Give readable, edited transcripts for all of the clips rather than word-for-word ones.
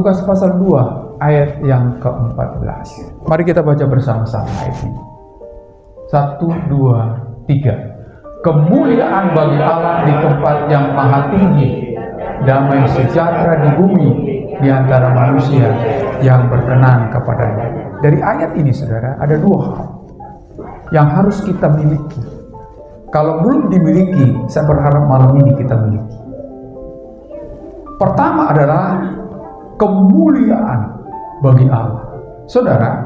Lukas pasal 2 ayat yang ke-14. Mari kita baca bersama-sama ayat ini. 1, 2, 3. Kemuliaan bagi Allah di tempat yang maha tinggi, damai sejahtera di bumi di antara manusia yang berkenan kepadanya. Dari ayat ini, saudara, ada dua hal yang harus kita miliki. Kalau belum dimiliki, saya berharap malam ini kita miliki. Pertama adalah kemuliaan bagi Allah. Saudara,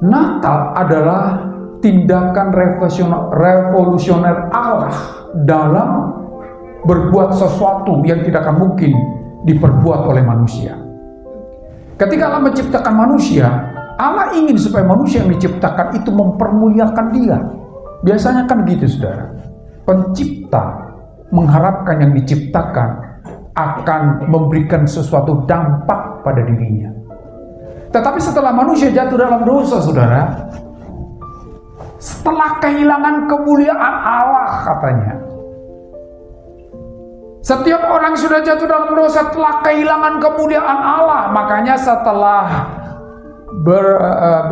Natal adalah tindakan revolusioner Allah dalam berbuat sesuatu yang tidak akan mungkin diperbuat oleh manusia. Ketika Allah menciptakan manusia, Allah ingin supaya manusia yang diciptakan itu mempermuliakan Dia. Biasanya kan gitu, saudara. Pencipta mengharapkan yang diciptakan akan memberikan sesuatu dampak pada dirinya. Tetapi setelah manusia jatuh dalam dosa, saudara, setelah kehilangan kemuliaan Allah, katanya, setiap orang sudah jatuh dalam dosa telah kehilangan kemuliaan Allah. Makanya setelah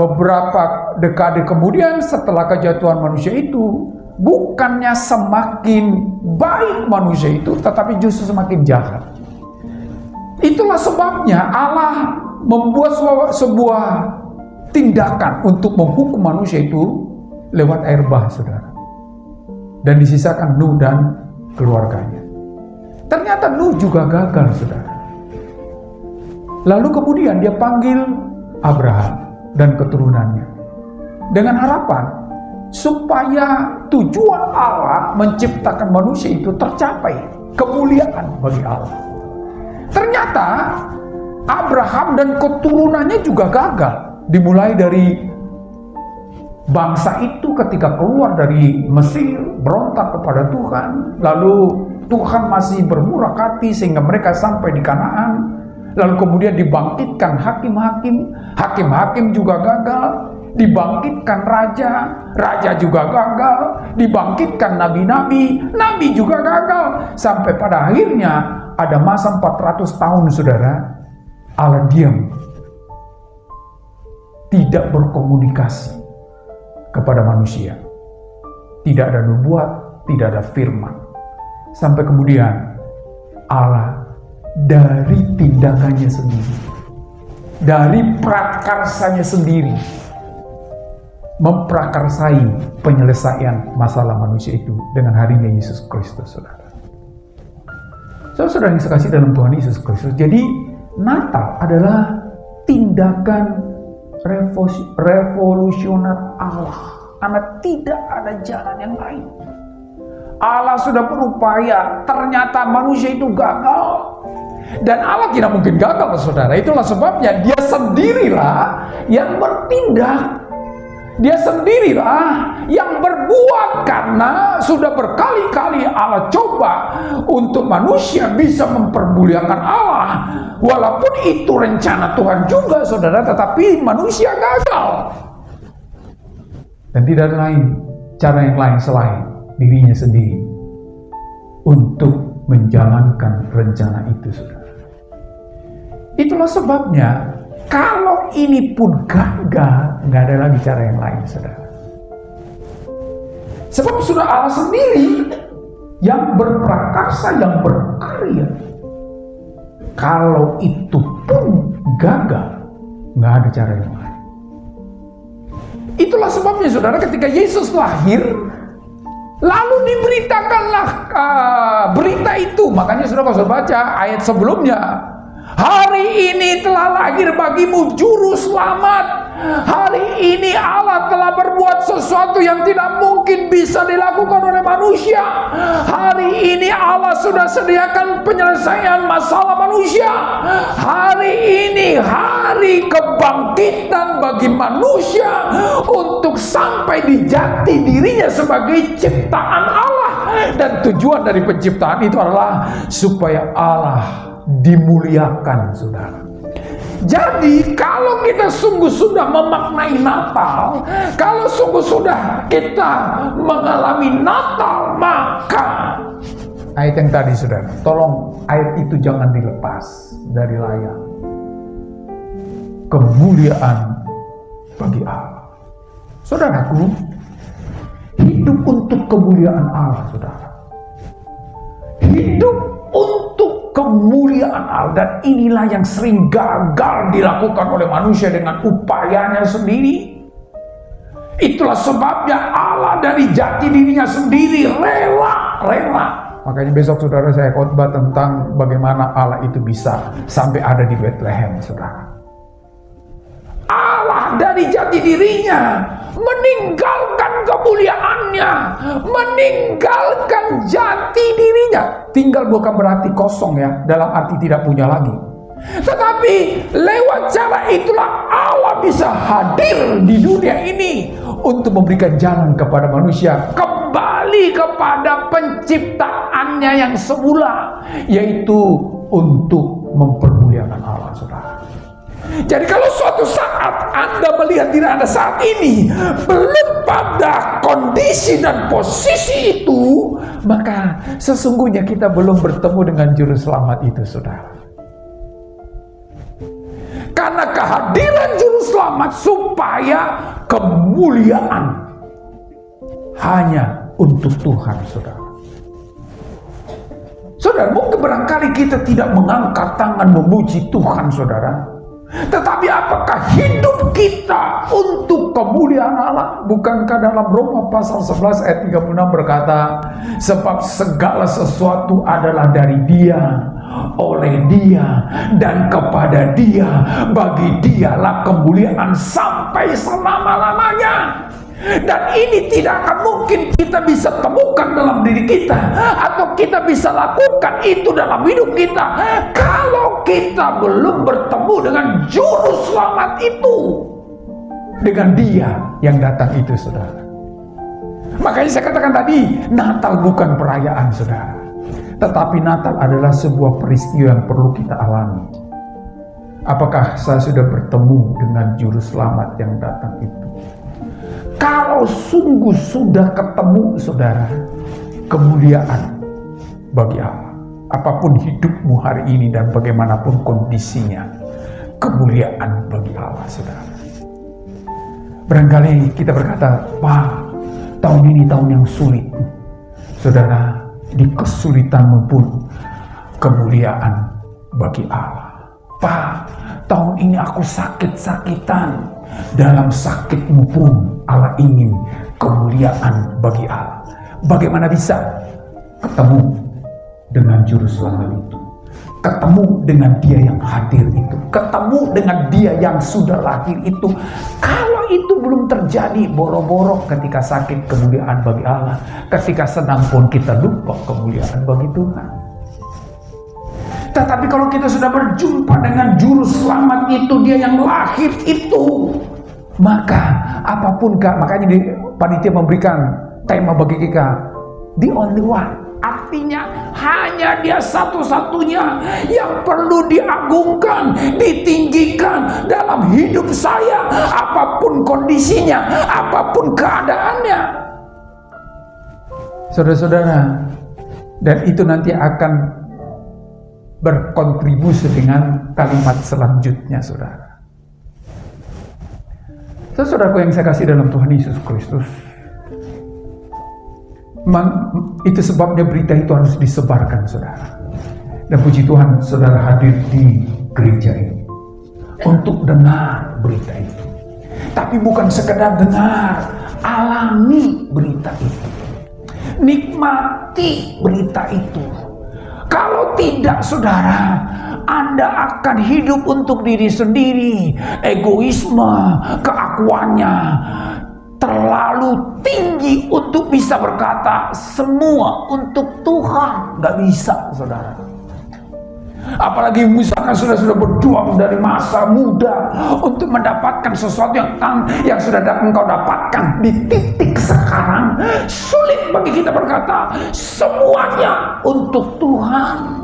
beberapa dekade kemudian, setelah kejatuhan manusia itu, bukannya semakin baik manusia itu, tetapi justru semakin jahat. Itulah sebabnya Allah membuat sebuah tindakan untuk menghukum manusia itu lewat air bah, saudara. Dan disisakan Nuh dan keluarganya. Ternyata Nuh juga gagal, saudara. Lalu kemudian dia panggil Abraham dan keturunannya dengan harapan supaya tujuan Allah menciptakan manusia itu tercapai, kemuliaan bagi Allah. Ternyata Abraham dan keturunannya juga gagal. Dimulai dari bangsa itu ketika keluar dari Mesir, berontak kepada Tuhan, lalu Tuhan masih bermurah hati sehingga mereka sampai di Kanaan. Lalu kemudian dibangkitkan hakim-hakim juga gagal. Dibangkitkan raja juga gagal. Dibangkitkan nabi juga gagal. Sampai pada akhirnya ada masa 400 tahun, saudara, Allah diam, tidak berkomunikasi kepada manusia. Tidak ada nubuat, tidak ada firman. Sampai kemudian Allah dari tindakannya sendiri, dari prakarsanya sendiri, memprakarsai penyelesaian masalah manusia itu dengan hadirnya Yesus Kristus, saudara. Saudara yang sekasih dalam Tuhan Yesus Kristus, jadi Natal adalah tindakan revolusioner Allah, karena tidak ada jalan yang lain. Allah sudah berupaya, ternyata manusia itu gagal. Dan Allah tidak mungkin gagal, saudara. Itulah sebabnya Dia sendirilah yang bertindak. Dia sendirilah yang berbuat, karena sudah berkali-kali Allah coba untuk manusia bisa mempermuliakan Allah. Walaupun itu rencana Tuhan juga, saudara, tetapi manusia gagal. Dan tidak ada cara yang lain selain dirinya sendiri untuk menjalankan rencana itu, saudara. Itulah sebabnya kalau ini pun gagal, nggak ada lagi cara yang lain, saudara. Sebab sudah Allah sendiri yang berprakarsa, yang berkarya. Kalau itu pun gagal, nggak ada cara yang lain. Itulah sebabnya, saudara, ketika Yesus lahir, lalu diberitakanlah berita itu. Makanya saudara kalau baca ayat sebelumnya, hari ini telah lahir bagimu juru selamat. Hari ini Allah telah berbuat sesuatu yang tidak mungkin bisa dilakukan oleh manusia. Hari ini Allah sudah sediakan penyelesaian masalah manusia. Hari ini hari kebangkitan bagi manusia untuk sampai di jati dirinya sebagai ciptaan Allah. Dan tujuan dari penciptaan itu adalah supaya Allah dimuliakan, saudara. Jadi kalau kita sungguh sudah memaknai Natal, kalau sungguh sudah kita mengalami Natal, maka ayat yang tadi saudara, tolong ayat itu jangan dilepas dari layar. Kemuliaan bagi Allah. Saudaraku, hidup untuk kemuliaan Allah, saudara. Hidup untuk kemuliaan Allah, dan inilah yang sering gagal dilakukan oleh manusia dengan upayanya sendiri. Itulah sebabnya Allah dari jati dirinya sendiri rela. Makanya besok saudara saya khotbah tentang bagaimana Allah itu bisa sampai ada di Bethlehem, saudara. Allah dari jati dirinya meninggalkan kemuliaannya, meninggalkan jati dirinya. Tinggal bukan berarti kosong ya, dalam arti tidak punya lagi. Tetapi lewat cara itulah Allah bisa hadir di dunia ini untuk memberikan jalan kepada manusia kembali kepada penciptaannya yang semula, yaitu untuk mempermuliakan Allah, saudara. Jadi kalau suatu saat Anda melihat diri Anda saat ini belum pada kondisi dan posisi itu, maka sesungguhnya kita belum bertemu dengan juru selamat itu, saudara. Karena kehadiran juru selamat supaya kemuliaan hanya untuk Tuhan, saudara. Saudara, mungkin barangkali kita tidak mengangkat tangan memuji Tuhan, saudara. Tetapi apakah hidup kita untuk kemuliaan Allah? Bukankah dalam Roma pasal 11 ayat 36 berkata, sebab segala sesuatu adalah dari Dia, oleh Dia, dan kepada Dia. Bagi Dialah kemuliaan sampai selama-lamanya. Dan ini tidak akan mungkin kita bisa temukan dalam diri kita, atau kita bisa lakukan itu dalam hidup kita, kalau kita belum bertemu dengan juru selamat itu, dengan Dia yang datang itu, saudara. Makanya saya katakan tadi, Natal bukan perayaan, saudara, tetapi Natal adalah sebuah peristiwa yang perlu kita alami. Apakah saya sudah bertemu dengan juru selamat yang datang itu? Kalau sungguh sudah ketemu, saudara, kemuliaan bagi Allah. Apapun hidupmu hari ini dan bagaimanapun kondisinya, kemuliaan bagi Allah, saudara. Barangkali kita berkata, Pak, tahun ini tahun yang sulit. Saudara, di kesulitanmu pun kemuliaan bagi Allah. Pak, tahun ini aku sakit-sakitan. Dalam sakitmu pun Allah ingin kemuliaan bagi Allah. Bagaimana bisa ketemu dengan juru selamat itu, ketemu dengan Dia yang hadir itu, ketemu dengan Dia yang sudah lahir itu? Kalau itu belum terjadi, boro-boro ketika sakit kemuliaan bagi Allah, ketika senang pun kita lupa kemuliaan bagi Tuhan. Tetapi kalau kita sudah berjumpa dengan juru selamat itu, Dia yang lahir itu, maka apapun, makanya panitia memberikan tema bagi kita, the only one. Artinya hanya Dia satu-satunya yang perlu diagungkan, ditinggikan dalam hidup saya, apapun kondisinya, apapun keadaannya. Saudara-saudara, dan itu nanti akan berkontribusi dengan kalimat selanjutnya, saudara. Saudaraku yang saya kasih dalam Tuhan Yesus Kristus, itu sebabnya berita itu harus disebarkan, saudara. Dan puji Tuhan, saudara hadir di gereja ini untuk dengar berita itu. Tapi bukan sekedar dengar, alami berita itu, nikmati berita itu. Kalau tidak, saudara, Anda akan hidup untuk diri sendiri. Egoisme, keakuannya terlalu tinggi untuk bisa berkata semua untuk Tuhan. Gak bisa, saudara. Apalagi misalkan sudah berjuang dari masa muda untuk mendapatkan sesuatu yang sudah engkau dapatkan di titik sekarang, sulit bagi kita berkata semuanya untuk Tuhan.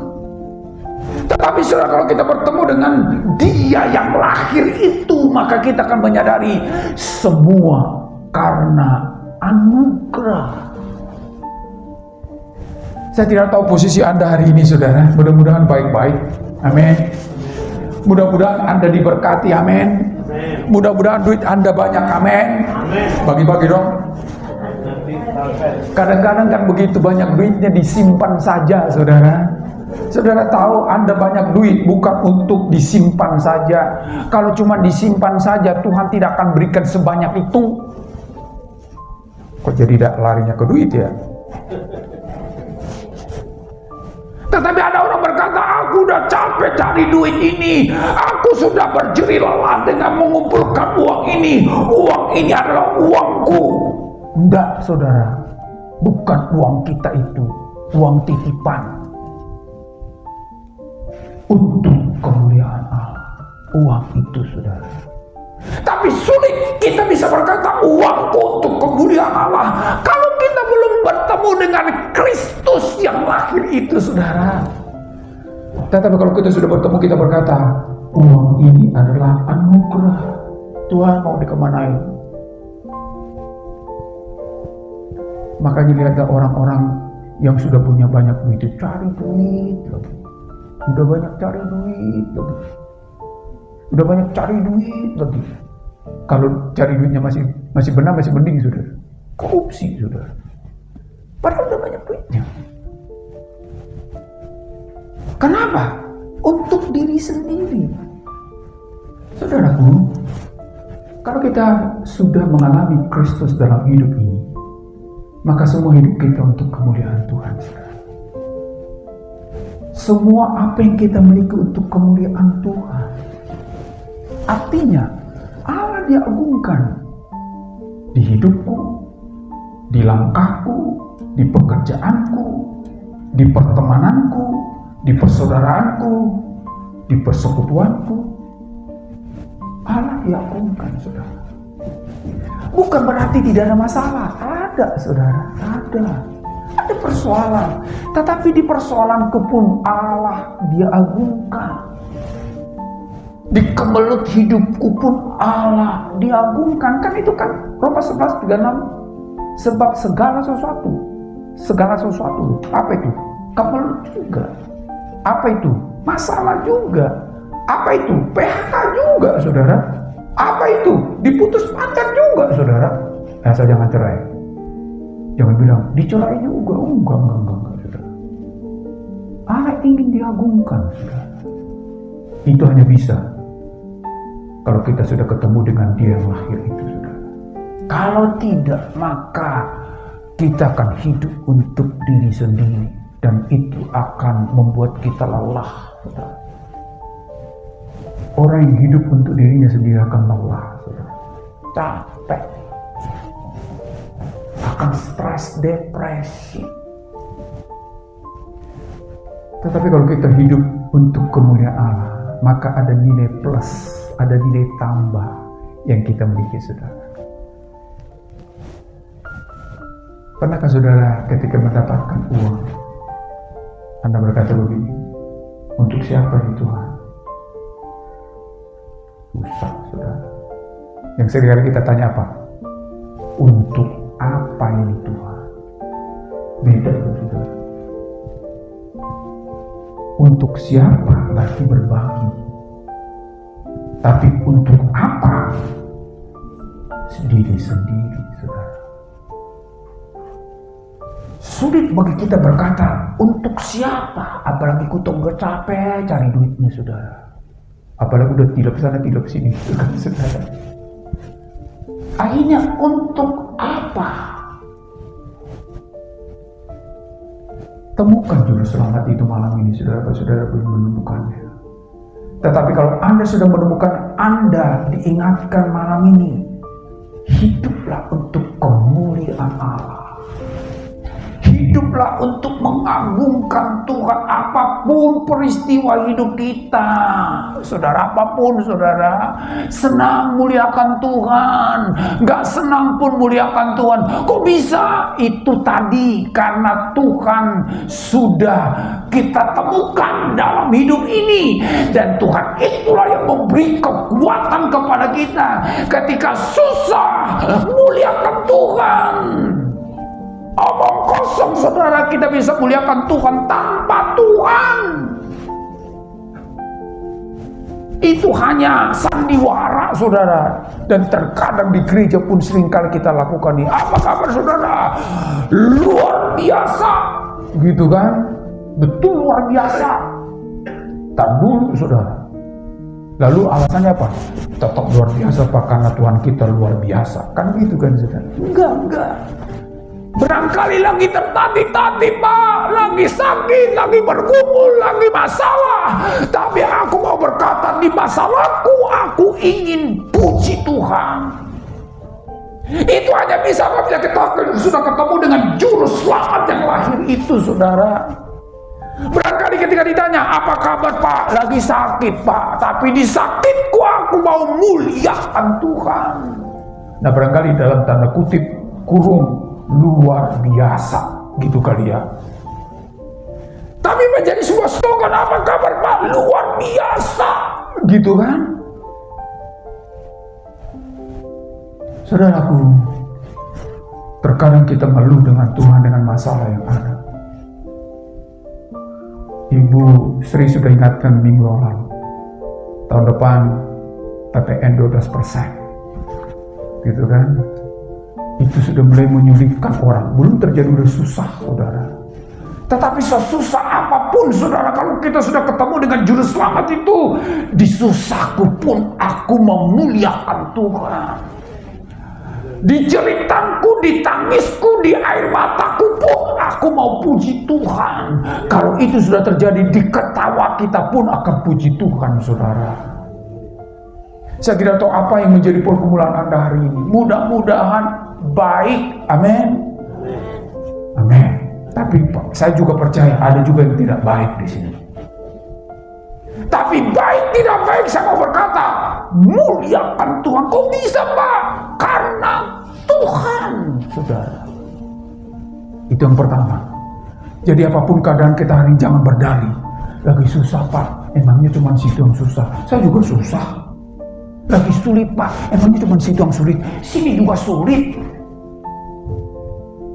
Tetapi saudara, kalau kita bertemu dengan Dia yang lahir itu, maka kita akan menyadari semua karena anugerah. Saya tidak tahu posisi Anda hari ini, saudara. Mudah-mudahan baik-baik. Amin. Mudah-mudahan Anda diberkati. Amin. Mudah-mudahan duit Anda banyak. Amin. Bagi-bagi dong. Kadang-kadang kan begitu banyak duitnya disimpan saja, saudara. Saudara tahu Anda banyak duit bukan untuk disimpan saja. Kalau cuma disimpan saja, Tuhan tidak akan berikan sebanyak itu. Kok jadi tidak larinya ke duit ya? Tetapi ada orang berkata, aku udah capek cari duit ini. Aku sudah berjerih lelah dengan mengumpulkan uang ini. Uang ini adalah uangku. Enggak, saudara. Bukan uang kita itu. Uang titipan. Untuk kemuliaan Allah. Uang itu, saudara. Tapi sulit kita bisa berkata uangku untuk kemuliaan Allah kalau kita belum bertemu dengan Kristus yang lahir itu, saudara. Tetapi kalau kita sudah bertemu, kita berkata uang ini adalah anugerah Tuhan, mau dikemanain. Makanya lihatlah orang-orang yang sudah punya banyak duit itu cari duit lagi. Udah banyak cari duit lagi. Udah banyak cari duit lagi. Kalau cari duitnya masih benar, masih mending, saudara. Korupsi, saudara. Padahal udah banyak duitnya. Kenapa? Untuk diri sendiri. Saudaraku, kalau kita sudah mengalami Kristus dalam hidup ini, maka semua hidup kita untuk kemuliaan Tuhan, saudara. Semua apa yang kita miliki untuk kemuliaan Tuhan. Artinya Allah diagungkan di hidupku, di langkahku, di pekerjaanku, di pertemananku, di persaudaraanku, di persekutuanku. Allah diagungkan, saudara. Bukan berarti tidak ada masalah. Ada, saudara. Ada persoalan. Tetapi di persoalanku pun Allah diagungkan. Di kemelut hidupku pun Allah diagungkan. Kan itu kan Roma 11:36. Sebab segala sesuatu. Apa itu? Kemelut juga. Apa itu? Masalah juga. Apa itu? PHK juga, saudara. Apa itu? Diputus pacar juga, saudara. Asal jangan cerai. Jangan bilang dicerai juga. Enggak, saudara. Allah ingin diagungkan, saudara. Itu hanya bisa kalau kita sudah ketemu dengan Dia yang lahir itu, saudara. Kalau tidak, maka kita akan hidup untuk diri sendiri, dan itu akan membuat kita lelah, saudara. Orang yang hidup untuk dirinya sendiri akan lelah, saudara. Capek, akan stres, depresi. Tetapi kalau kita hidup untuk kemuliaan Allah, maka ada nilai plus, ada nilai tambah yang kita miliki, saudara. Pernahkah saudara ketika mendapatkan uang, Anda berkata begini, untuk siapa ini Tuhan? Susah, saudara. Yang seringkali kita tanya apa? Untuk apa ini Tuhan? Beda, saudara. Untuk siapa berarti berbagi. Tapi untuk apa? Sendiri-sendiri, saudara. Sulit bagi kita berkata, untuk siapa? Apalagi kutong capek cari duitnya, saudara. Apalagi udah tidak kesana, tidak kesini, saudara. Akhirnya untuk apa? Temukan juru selamat itu malam ini, saudara. Saudara belum menemukannya. Tetapi kalau Anda sudah menemukan, Anda diingatkan malam ini, hiduplah untuk kemuliaan Allah. Hiduplah untuk mengagungkan Tuhan apapun peristiwa hidup kita. Saudara, apapun, saudara. Senang muliakan Tuhan, gak senang pun muliakan Tuhan. Kok bisa? Itu tadi karena Tuhan sudah kita temukan dalam hidup ini. Dan Tuhan itulah yang memberi kekuatan kepada kita. Ketika susah, muliakan Tuhan. Omong kosong, saudara. Kita bisa muliakan Tuhan tanpa Tuhan. Itu hanya sandiwara, saudara. Dan terkadang di gereja pun seringkali kita lakukan ini. Apa kabar, saudara? Luar biasa, gitu kan? Betul luar biasa. Tak dulu, saudara. Lalu alasannya apa? Tetap luar biasa, Pak, karena Tuhan kita luar biasa. Kan gitu kan, saudara? Enggak. Barangkali lagi tertatih-tatih, Pak, lagi sakit, lagi bergumul, lagi masalah. Tapi aku mau berkata, di masalahku aku ingin puji Tuhan. Itu hanya bisa apabila kita sudah ketemu dengan juru selamat yang lahir itu, saudara. Barangkali ketika ditanya, apa kabar, Pak? Lagi sakit, Pak, tapi di sakitku aku mau muliakan Tuhan. Nah, barangkali dalam tanda kutip kurung luar biasa, gitu kali ya. Tapi menjadi sebuah slogan, apa kabar, Pak? Luar biasa, gitu kan? Saudaraku, terkadang kita mengeluh dengan Tuhan dengan masalah yang ada. Ibu Sri sudah ingatkan minggu lalu, tahun depan PPN 12%, gitu kan? Itu sudah mulai menyulitkan orang. Belum terjadi udah susah, saudara. Tetapi sesusah apapun, saudara, kalau kita sudah ketemu dengan juru selamat itu, di susahku pun aku memuliakan Tuhan. Di jeritanku, di tangisku, di air mataku pun aku mau puji Tuhan. Kalau itu sudah terjadi, di ketawa kita pun akan puji Tuhan, saudara. Saya tidak tahu apa yang menjadi pergumulan Anda hari ini. Mudah-mudahan baik, amin. Amin. Tapi saya juga percaya ada juga yang tidak baik di sini. Tapi baik tidak baik, saya mau berkata, muliakan Tuhan. Kok bisa, Pak? Karena Tuhan, saudara. Itu yang pertama. Jadi apapun keadaan kita hari ini, jangan berdalih. Lagi susah, Pak, emangnya cuma situ yang susah. Saya juga susah. Lagi sulit, Pak, emangnya cuma situ yang sulit. Sini juga sulit.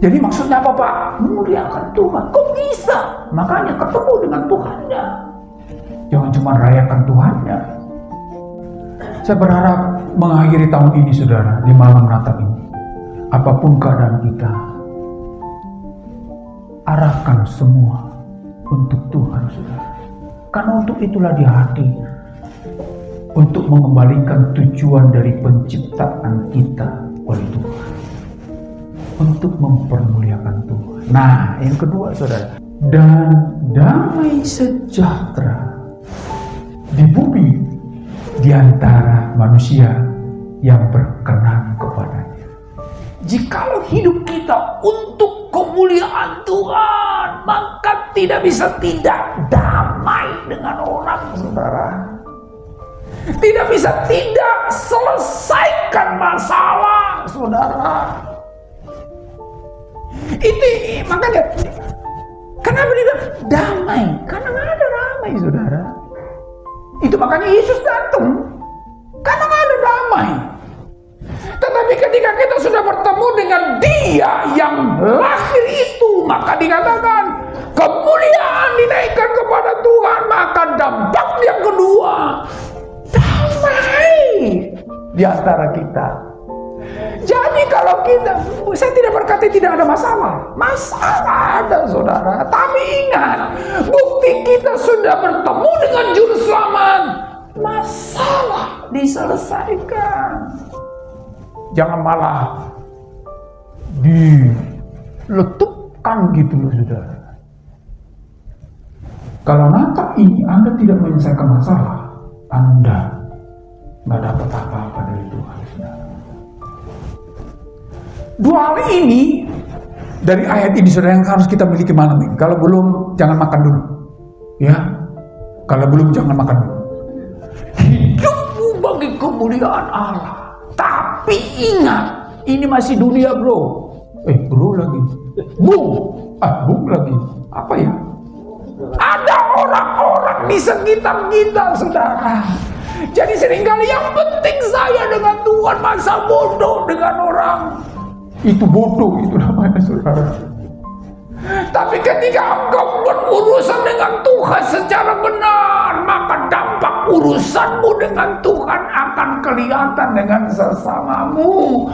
Jadi maksudnya apa, Pak? Muliakan Tuhan. Kok bisa? Makanya ketemu dengan Tuhannya. Jangan cuma rayakan Tuhannya. Saya berharap mengakhiri tahun ini, saudara, di malam Natal ini, apapun keadaan kita, arahkan semua untuk Tuhan, saudara. Karena untuk itulah dia hadir, untuk mengembalikan tujuan dari penciptaan kita oleh Tuhan, untuk mempermuliakan Tuhan. Nah, yang kedua, saudara, dan damai sejahtera di bumi di antara manusia yang berkenan kepadanya. Jikalau hidup kita untuk kemuliaan Tuhan, maka tidak bisa tidak damai dengan orang, saudara. Tidak bisa tidak selesaikan masalah, saudara. Itu makanya kenapa dia damai? Karena nggak ada damai, saudara. Itu makanya Yesus datang, karena nggak ada damai. Tetapi ketika kita sudah bertemu dengan Dia yang lahir itu, maka dikatakan kemuliaan dinaikkan kepada Tuhan. Maka dampak yang kedua, damai di antara kita. Jadi kalau kita, saya tidak berkata tidak ada masalah. Masalah ada, saudara. Tapi ingat, bukti kita sudah bertemu dengan juru selamat, masalah diselesaikan. Jangan malah diletupkan gitu loh, saudara. Kalau Natal ini Anda tidak menyelesaikan masalah, Anda nggak dapat apa-apa dari Tuhan, saudara. Dua hal ini dari ayat ini, saudara, yang harus kita miliki malam ini. Kalau belum, jangan makan dulu, ya. Kalau belum, jangan makan dulu. Hidupmu bagi kemuliaan Allah. Tapi ingat, ini masih dunia, bro. Bro lagi, bung lagi. Apa ya? Ada orang-orang di sekitar kita, saudara. Jadi seringkali yang penting saya dengan Tuhan, masa bodoh dengan orang. Itu bodoh, itu namanya saudara. Tapi ketika engkau berurusan dengan Tuhan secara benar, maka dampak urusanmu dengan Tuhan akan kelihatan dengan sesamamu.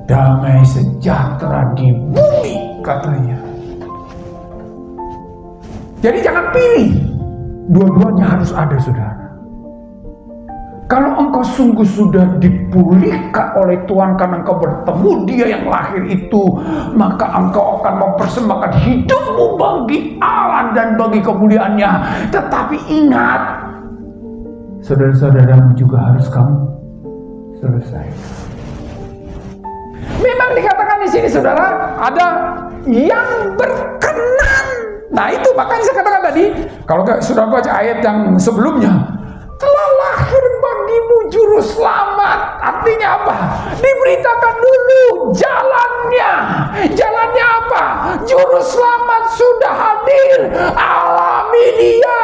Damai sejahtera di bumi, katanya. Jadi jangan pilih, dua-duanya harus ada, saudara. Kalau engkau sungguh sudah dipulihkan oleh Tuhan karena engkau bertemu Dia yang lahir itu, maka engkau akan mempersembahkan hidupmu bagi Allah dan bagi kemuliaan-Nya. Tetapi ingat, saudara-saudaramu juga harus kamu selesai. Memang dikatakan di sini, saudara, ada yang berkenan. Nah itu makanya saya katakan tadi, kalau sudah baca ayat yang sebelumnya, telah lahir bagimu juru selamat. Artinya apa? Diberitakan dulu jalannya. Jalannya apa? Juru selamat sudah hadir. Alami Dia,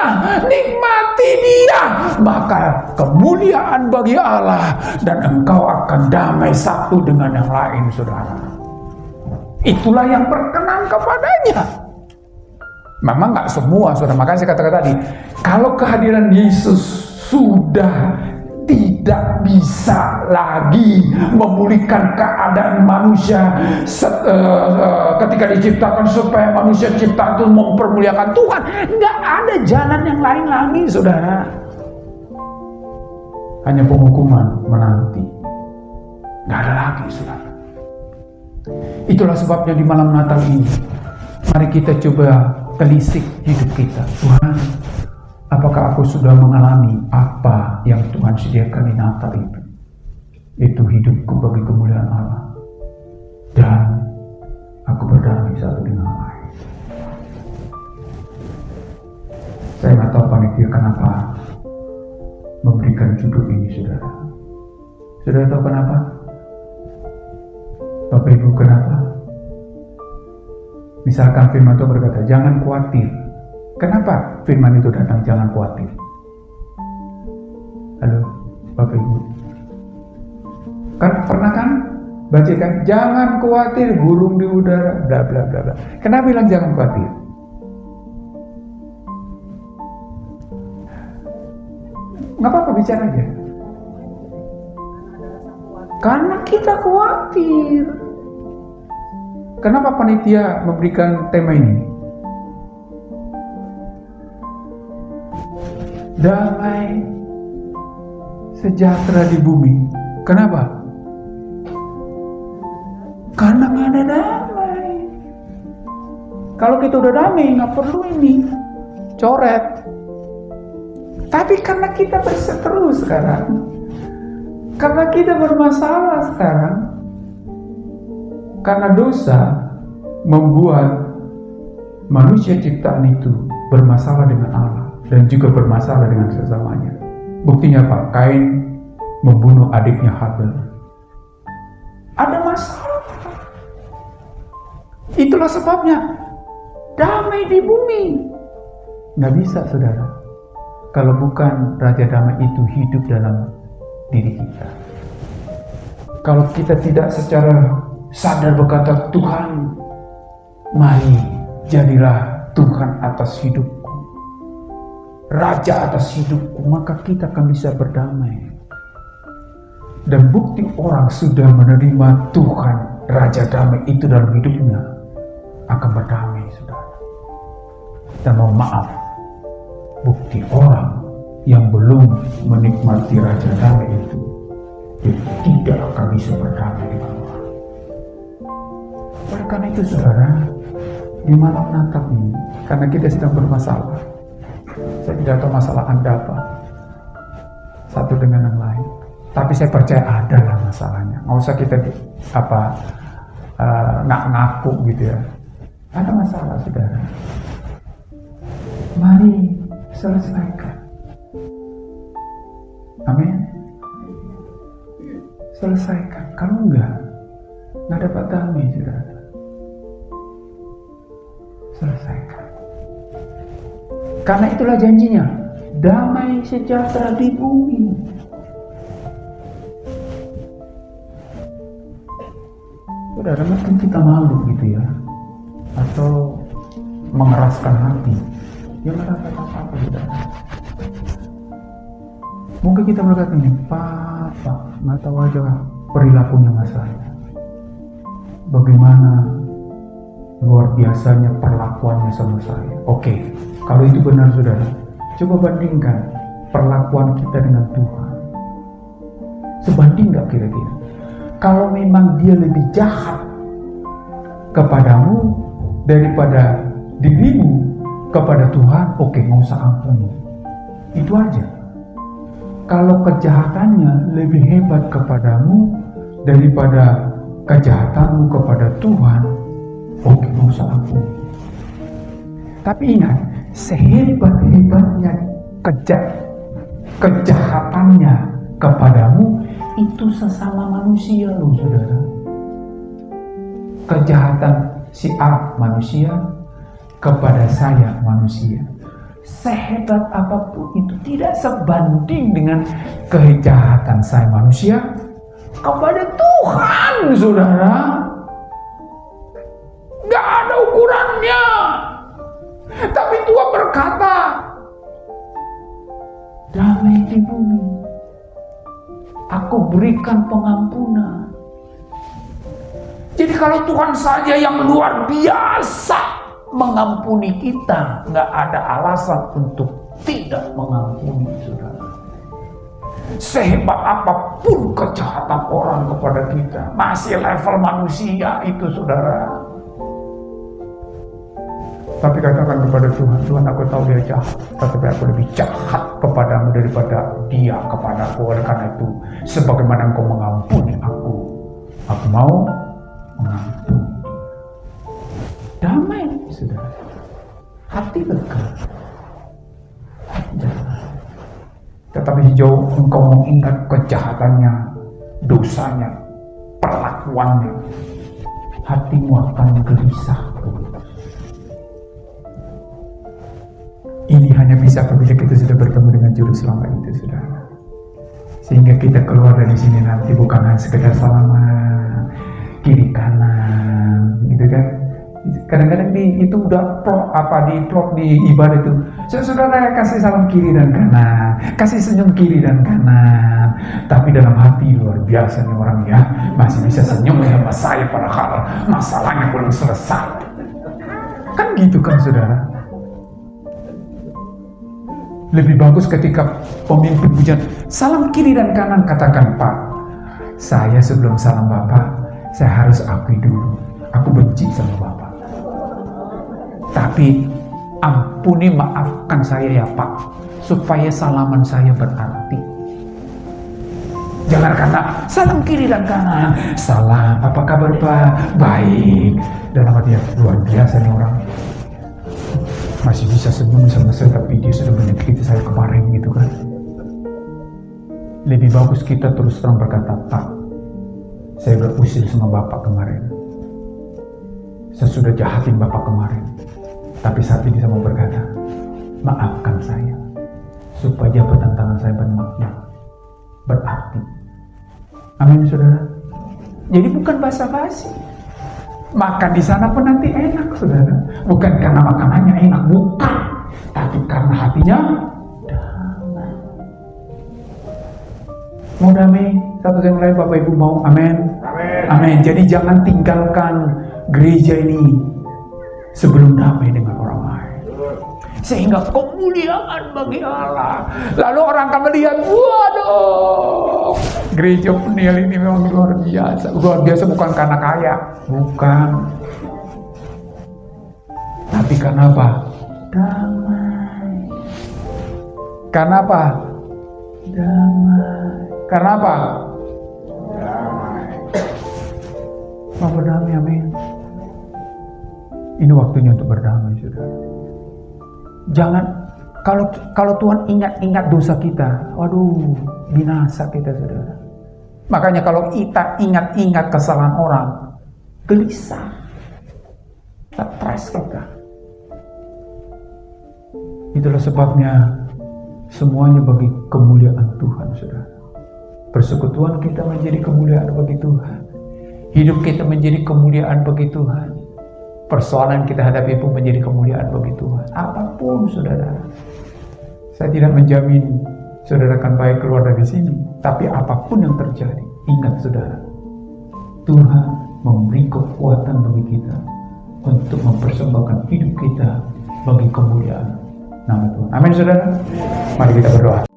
nikmati Dia, maka kemuliaan bagi Allah, dan engkau akan damai satu dengan yang lain, saudara. Itulah yang berkenan kepadanya. Memang nggak semua, saudara. Makanya saya katakan tadi, kalau kehadiran Yesus sudah tidak bisa lagi memulihkan keadaan manusia ketika diciptakan, supaya manusia ciptaan itu mempermuliakan Tuhan. Nggak ada jalan yang lain lagi, saudara. Hanya penghukuman menanti. Nggak ada lagi, saudara. Itulah sebabnya di malam Natal ini, mari kita coba telisik hidup kita. Tuhan, apakah aku sudah mengalami apa yang Tuhan sediakan di Natal itu? Itu hidupku bagi kemuliaan Allah, dan aku berdamai satu dengan lain. Saya nggak tahu panitia kenapa memberikan judul ini, saudara. Saudara tahu kenapa? Bapak Ibu, kenapa? Misalkan firman Tuhan berkata, jangan khawatir. Kenapa firman itu datang, jangan khawatir? Halo, Bapak Ibu. Kan pernah kan baca kan, jangan khawatir burung di udara, bla bla bla bla. Kenapa bilang jangan khawatir? Nggak apa-apa, bicara aja. Karena kita khawatir. Kenapa panitia memberikan tema ini? Damai sejahtera di bumi. Kenapa? Karena nggak ada damai. Kalau kita udah damai, nggak perlu ini coret. Tapi karena kita berseteru sekarang, karena kita bermasalah sekarang, karena dosa membuat manusia ciptaan itu bermasalah dengan Allah dan juga bermasalah dengan sesamanya. Buktinya apa? Kain membunuh adiknya Habel. Ada masalah. Itulah sebabnya damai di bumi. Nggak bisa, saudara, kalau bukan Raja Damai itu hidup dalam diri kita. Kalau kita tidak secara sadar berkata, Tuhan, mari jadilah Tuhan atas hidupku, Raja atas hidupku, maka kita akan bisa berdamai. Dan bukti orang sudah menerima Tuhan Raja Damai itu dalam hidupnya akan berdamai, saudara. Dan mohon maaf, bukti orang yang belum menikmati Raja Damai itu, dia tidak akan bisa berdamai dengan Allah. Oleh karena itu, saudara, di malam Natal ini, karena kita sedang bermasalah, saya tidak tahu masalah Anda apa, satu dengan yang lain, tapi saya percaya ada lah masalahnya. Nggak usah kita nggak ngaku gitu ya. Ada masalah, saudara. Mari selesaikan. Amin. Selesaikan. Kalau nggak dapat damai, saudara. Selesaikan. Karena itulah janjinya, damai sejahtera di bumi. Saudara, mungkin kita malu gitu ya, atau mengeraskan hati. Ya nggak ada apa-apa, saudara. Mungkin kita berkata ini, Pak, nggak tahu aja perilakunya mas saya. Bagaimana luar biasanya perlakuannya sama saya. Oke, kalau itu benar saudara, coba bandingkan perlakuan kita dengan Tuhan. Sebanding nggak kira-kira? Kalau memang dia lebih jahat kepadamu daripada dirimu kepada Tuhan, oke, nggak usah ampuni. Itu aja. Kalau kejahatannya lebih hebat kepadamu daripada kejahatanmu kepada Tuhan, oke, nggak usah ampuni. Tapi ingat, sehebat-hebatnya kejahatannya kepadamu, itu sesama manusia loh saudara. Kejahatan si A manusia kepada saya manusia, sehebat apapun itu tidak sebanding dengan kejahatan saya manusia kepada Tuhan, saudara. Gak ada ukurannya. Tapi Tuhan berkata, damai di bumi, aku berikan pengampunan. Jadi kalau Tuhan saja yang luar biasa mengampuni kita, nggak ada alasan untuk tidak mengampuni, saudara. Sehebat apapun kejahatan orang kepada kita, masih level manusia itu, saudara. Tapi katakan kepada Tuhan, Tuhan, aku tahu dia jahat, tetapi aku lebih jahat kepadamu daripada dia kepadaku. Oleh karena itu, sebagaimana engkau mengampuni aku mau mengampuni. Damai, saudara. Hati lega. Tetapi sejauh engkau mengingat kejahatannya, dosanya, perlakuannya, hatimu akan gelisah. Ini hanya bisa apabila kita sudah bertemu dengan Juru Selamat itu, saudara. Sehingga kita keluar dari sini nanti bukan hanya sekedar salaman kiri kanan, gitu kan? Kadang-kadang itu udah plot di ibadah itu, saudara kasih salam kiri dan kanan, kasih senyum kiri dan kanan, tapi dalam hati luar biasa nih orang ya, masih bisa senyum sama saya padahal masalahnya belum selesai. Kan gitu kan, saudara? Lebih bagus ketika pemimpin pujian salam kiri dan kanan, katakan, Pak, saya sebelum salam Bapak, saya harus akui dulu, aku benci sama Bapak. Tapi ampuni, maafkan saya ya Pak, supaya salaman saya berarti. Jangan karena salam kiri dan kanan, salam, apa kabar Pak? Baik. Dalam hati luar biasa nih orang. Masih bisa senyum sama saya, tapi dia sudah menyakiti saya kemarin, gitu kan. Lebih bagus kita terus terang berkata, Pak, saya udah usil sama Bapak kemarin, saya sudah jahatin Bapak kemarin, tapi saat ini saya mau berkata, maafkan saya, supaya jabatan tangan saya berarti. Amin, saudara. Jadi bukan basa-basi. Makan di sana pun nanti enak, saudara. Bukan karena makanannya enak, bukan, tapi karena hatinya damai. Mau damai satu sama lain, Bapak Ibu mau? Amin. Amin. Jadi jangan tinggalkan gereja ini sebelum damai dengan orang lain, sehingga kemuliaan bagi Allah. Lalu orang akan melihat, waduh, gereja Peniel ini memang luar biasa. Luar biasa bukan karena kaya, bukan, tapi karena apa? Damai. Karena apa? Damai. Karena apa? Damai. Mau berdamai, amin. Ini waktunya untuk berdamai, saudara. Jangan, kalau Tuhan ingat dosa kita, waduh, binasa kita, saudara. Makanya kalau kita ingat kesalahan orang, gelisah, stres kita. Itulah sebabnya semuanya bagi kemuliaan Tuhan, saudara. Persekutuan kita menjadi kemuliaan bagi Tuhan. Hidup kita menjadi kemuliaan bagi Tuhan. Persoalan kita hadapi pun menjadi kemuliaan bagi Tuhan. Apapun saudara, saya tidak menjamin saudara akan baik keluar dari sini. Tapi apapun yang terjadi, ingat saudara, Tuhan memberi kekuatan bagi kita untuk mempersembahkan hidup kita bagi kemuliaan nama Tuhan. Amin saudara. Mari kita berdoa.